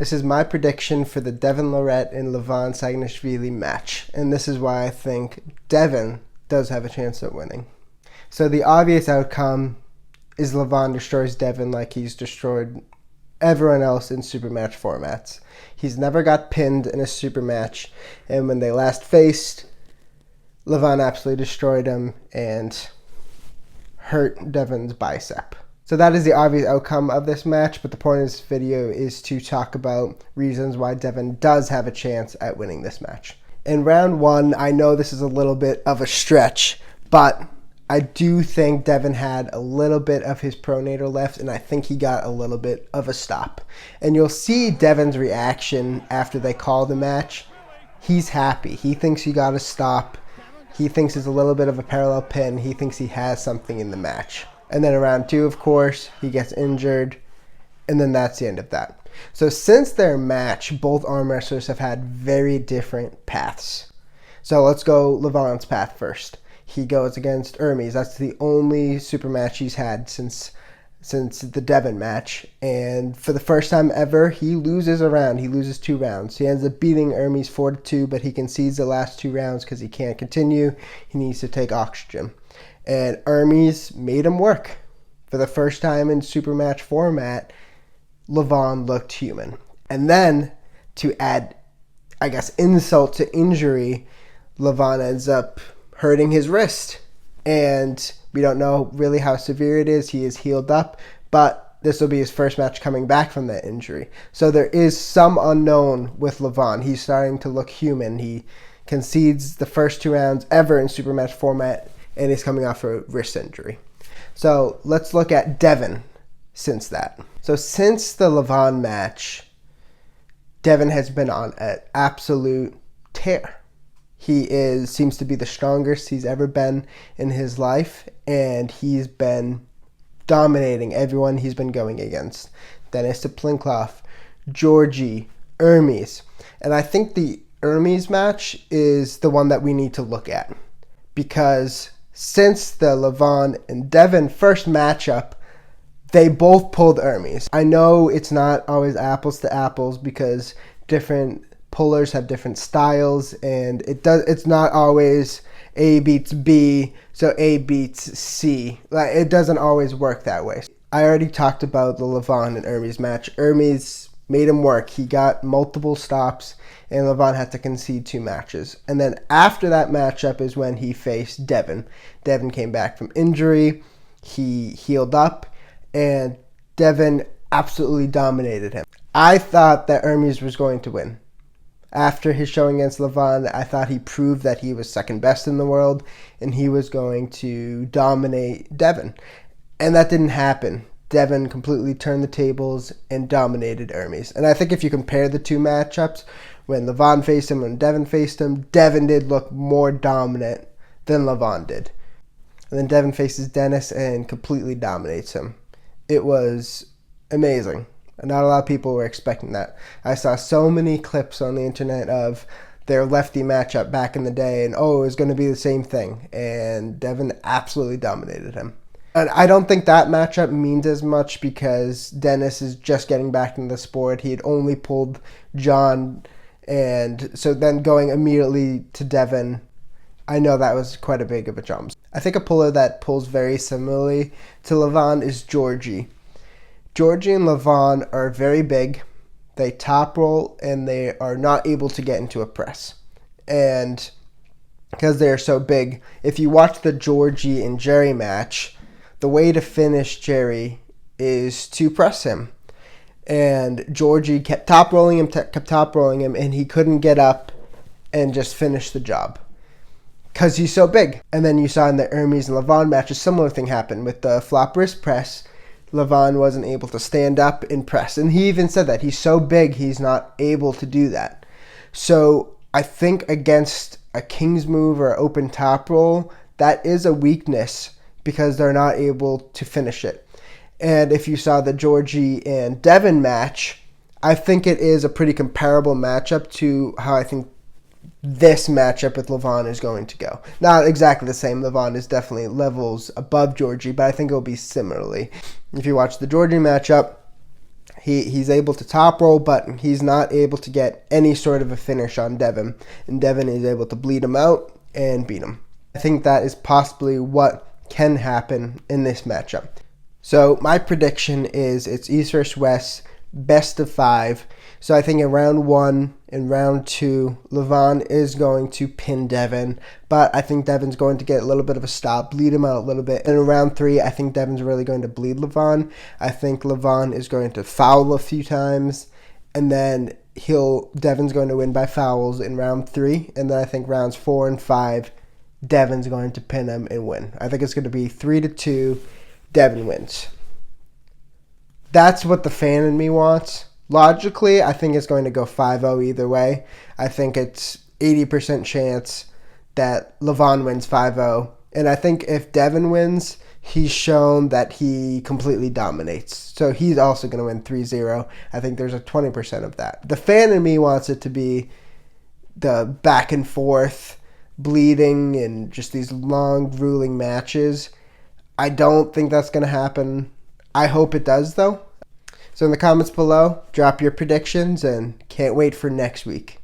This is my prediction for the Devon Lorette and Levan Saginashvili match, and this is why I think Devon does have a chance at winning. So the obvious outcome is Levan destroys Devon like he's destroyed everyone else in super match formats. He's never got pinned in a super match, and when they last faced, Levan absolutely destroyed him and hurt Devon's bicep. So that is the obvious outcome of this match, but the point of this video is to talk about reasons why Devon does have a chance at winning this match. In round one, I know this is a little bit of a stretch, but I do think Devon had a little bit of his pronator left, and I think he got a little bit of a stop. And you'll see Devon's reaction after they call the match. He's happy. He thinks he got a stop. He thinks it's a little bit of a parallel pin. He thinks he has something in the match. And then in round two, of course, he gets injured, and then that's the end of that. So since their match, both arm wrestlers have had very different paths. So let's go Levan's path first. He goes against Hermes. That's the only super match he's had since the Devon match. And for the first time ever, he loses a round. He loses 2 rounds. He ends up beating Hermes 4-2, but he concedes the last 2 rounds because he can't continue. He needs to take oxygen. And Hermes made him work. For the first time in super match format, Levan looked human. And then, to add, I guess, insult to injury, Levan ends up hurting his wrist, and we don't know really how severe it is. He is healed up, but this will be his first match coming back from that injury. So there is some unknown with Levan. He's starting to look human. He concedes the first 2 rounds ever in super match format, and he's coming off a wrist injury. So let's look at Devon since that. So since the Levan match, Devon has been on an absolute tear. He seems to be the strongest he's ever been in his life, and he's been dominating everyone he's been going against. Dennis Plinkloff, Georgie, Hermes. And I think the Hermes match is the one that we need to look at, because since the Levan and Devon first matchup, they both pulled Hermes. I know it's not always apples to apples because different pullers have different styles, and it's not always A beats B, so A beats C. Like, it doesn't always work that way. I already talked about the Levan and Hermes match. Hermes made him work. He got multiple stops, and Levan had to concede 2 matches. And then after that matchup is when he faced Devon. Devon came back from injury. He healed up, and Devon absolutely dominated him. I thought that Hermes was going to win. After his showing against Levan, I thought he proved that he was second best in the world, and he was going to dominate Devon. And that didn't happen. Devon completely turned the tables and dominated Hermes. And I think if you compare the 2 matchups, when Levan faced him and Devon faced him, Devon did look more dominant than Levan did. And then Devon faces Dennis and completely dominates him. It was amazing. Not a lot of people were expecting that. I saw so many clips on the internet of their lefty matchup back in the day, and it was going to be the same thing. And Devon absolutely dominated him. And I don't think that matchup means as much because Dennis is just getting back into the sport. He had only pulled John, and so then going immediately to Devon, I know that was quite a big of a jump. I think a puller that pulls very similarly to Levan is Georgie. Georgie and Levan are very big. They top roll, and they are not able to get into a press. And because they are so big, if you watch the Georgie and Jerry match, the way to finish Jerry is to press him. And Georgie kept top rolling him, and he couldn't get up and just finish the job because he's so big. And then you saw in the Hermes and Levan match, a similar thing happened with the flop wrist press. Levan wasn't able to stand up and press. And he even said that. He's so big, he's not able to do that. So I think against a king's move or open top roll, that is a weakness because they're not able to finish it. And if you saw the Georgie and Devon match, I think it is a pretty comparable matchup to how I think this matchup with Levan is going to go. Not exactly the same. Levan is definitely levels above Georgie, but I think it will be similarly. If you watch the Georgie matchup, He's able to top roll, but he's not able to get any sort of a finish on Devon. And Devon is able to bleed him out and beat him. I think that is possibly what can happen in this matchup. So my prediction is it's East versus West, best of 5. So I think in round 1 and round 2, Levan is going to pin Devon, but I think Devon's going to get a little bit of a stop, bleed him out a little bit. And in round 3, I think Devon's really going to bleed Levan. I think Levan is going to foul a few times, and then Devon's going to win by fouls in round 3, and then I think rounds 4 and 5, Devon's going to pin him and win. I think it's going to be 3-2, Devon wins. That's what the fan in me wants. Logically, I think it's going to go 5-0 either way. I think it's 80% chance that Levan wins 5-0. And I think if Devon wins, he's shown that he completely dominates. So he's also going to win 3-0. I think there's a 20% of that. The fan in me wants it to be the back and forth, bleeding, and just these long, grueling matches. I don't think that's going to happen. I hope it does, though. So in the comments below, drop your predictions, and can't wait for next week.